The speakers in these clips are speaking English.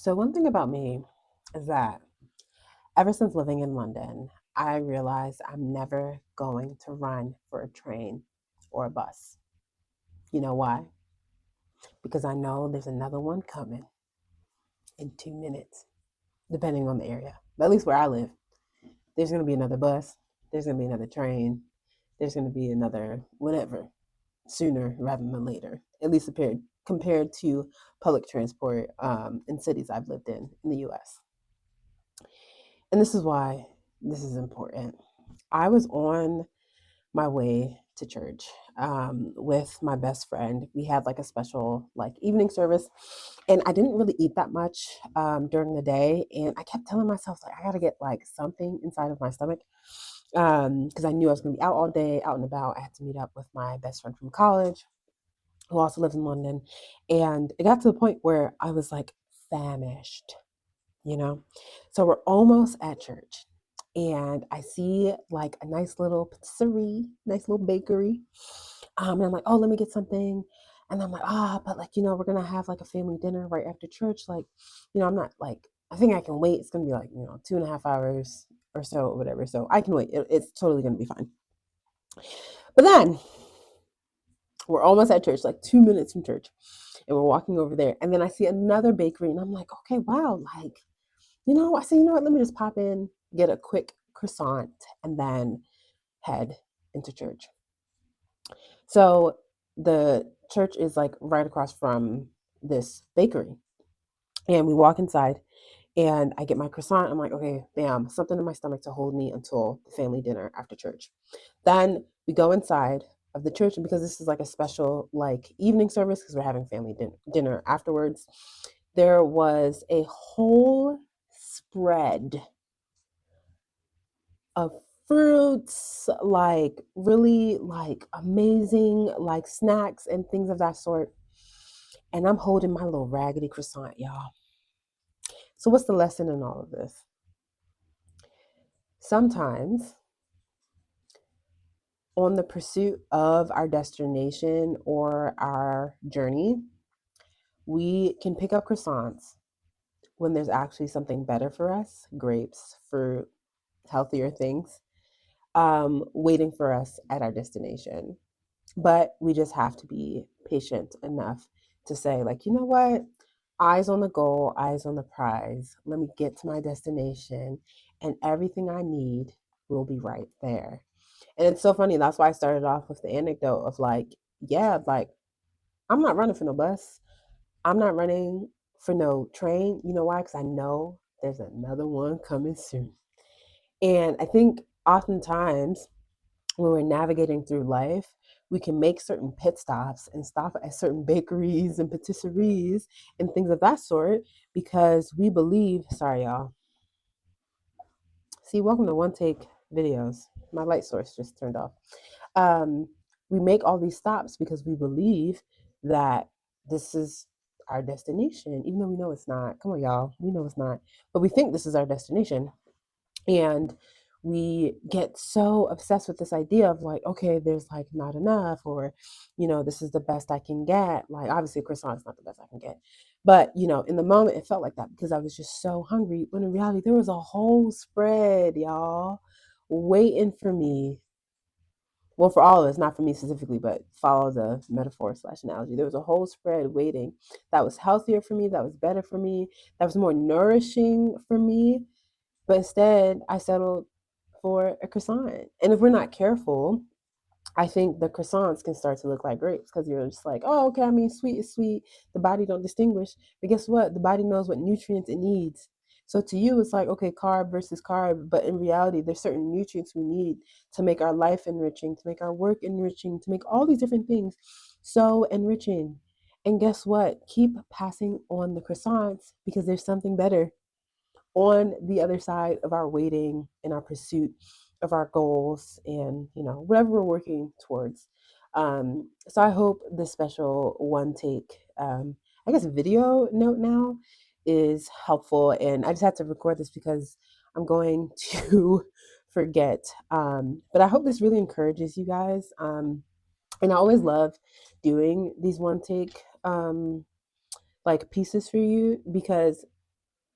So, one thing about me is that ever since living in London, I realized I'm never going to run for a train or a bus. You know why? Because I know there's another one coming in 2 minutes, depending on the area. But at least where I live, there's going to be another bus, there's going to be another train, there's going to be another whatever sooner rather than later, at least compared to public transport in cities I've lived in the US. And this is why this is important. I was on my way to church with my best friend. We had like a special like evening service, and I didn't really eat that much during the day. And I kept telling myself like I gotta get like something inside of my stomach because I knew I was gonna be out all day, out and about. I had to meet up with my best friend from college who also lives in London, and it got to the point where I was like famished, you know? So we're almost at church. And I see like a nice little patisserie, nice little bakery. And I'm like, oh, let me get something. And I'm like, but like, we're gonna have like a family dinner right after church. Like, I'm not like, I think I can wait. It's gonna be like, 2.5 hours or so, or whatever. So I can wait. It's totally gonna be fine. But then we're almost at church, like 2 minutes from church. And we're walking over there. And then I see another bakery, and I'm like, okay, wow, like I said, let me just pop in, get a quick croissant, and then head into church. So the church is like right across from this bakery. And we walk inside, and I get my croissant. I'm like, okay, bam, something in my stomach to hold me until the family dinner after church. Then we go inside of the church, and because this is like a special like evening service, because we're having family dinner afterwards, there was a whole spread of fruits, like really like amazing like snacks and things of that sort. And I'm holding my little raggedy croissant, y'all. So what's the lesson in all of this? Sometimes on the pursuit of our destination or our journey, we can pick up croissants when there's actually something better for us, grapes, fruit, healthier things, waiting for us at our destination. But we just have to be patient enough to say, like, you know what? Eyes on the goal, eyes on the prize. Let me get to my destination, and everything I need will be right there. And it's so funny. That's why I started off with the anecdote of like, yeah, like, I'm not running for no bus. I'm not running for no train. You know why? Because I know there's another one coming soon. And I think oftentimes when we're navigating through life, we can make certain pit stops and stop at certain bakeries and patisseries and things of that sort because we believe, sorry, y'all. See, welcome to One Take Videos. My light source just turned off. Um, we make all these stops because we believe that this is our destination, even though we know it's not. Come on, y'all. We know it's not. But we think this is our destination. And we get so obsessed with this idea of like, okay, there's like not enough, or, this is the best I can get. Like, obviously, croissant is not the best I can get. But, in the moment, it felt like that because I was just so hungry. When in reality, there was a whole spread, y'all, waiting for me. Well, for all of us, not for me specifically, but follow the metaphor slash analogy. There was a whole spread waiting that was healthier for me, that was better for me, that was more nourishing for me, but instead, I settled for a croissant. And if we're not careful, I think the croissants can start to look like grapes because you're just like, oh, okay, I mean, sweet is sweet. The body don't distinguish. But guess what? The body knows what nutrients it needs. So to you, it's like, okay, carb versus carb. But in reality, there's certain nutrients we need to make our life enriching, to make our work enriching, to make all these different things so enriching. And guess what? Keep passing on the croissants because there's something better on the other side of our waiting and our pursuit of our goals and whatever we're working towards. So I hope this special one take I guess video note now is helpful, and I just had to record this because I'm going to forget, but I hope this really encourages you guys, and I always love doing these one take like pieces for you because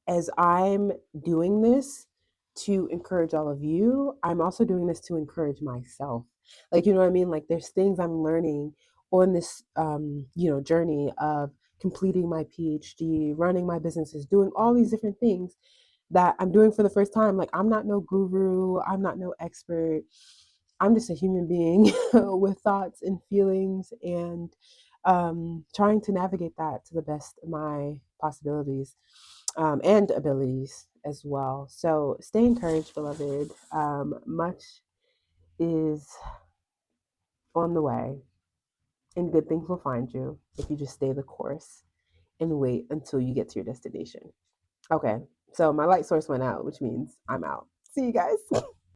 as I'm doing this to encourage all of you, I'm also doing this to encourage myself. Like, you know what I mean? Like, there's things I'm learning on this, journey of completing my PhD, running my businesses, doing all these different things that I'm doing for the first time. Like, I'm not no guru, I'm not no expert. I'm just a human being with thoughts and feelings and trying to navigate that to the best of my possibilities and abilities as well. So stay encouraged, beloved. Much is on the way, and good things will find you if you just stay the course and wait until you get to your destination. Okay, so my light source went out, which means I'm out. See you guys.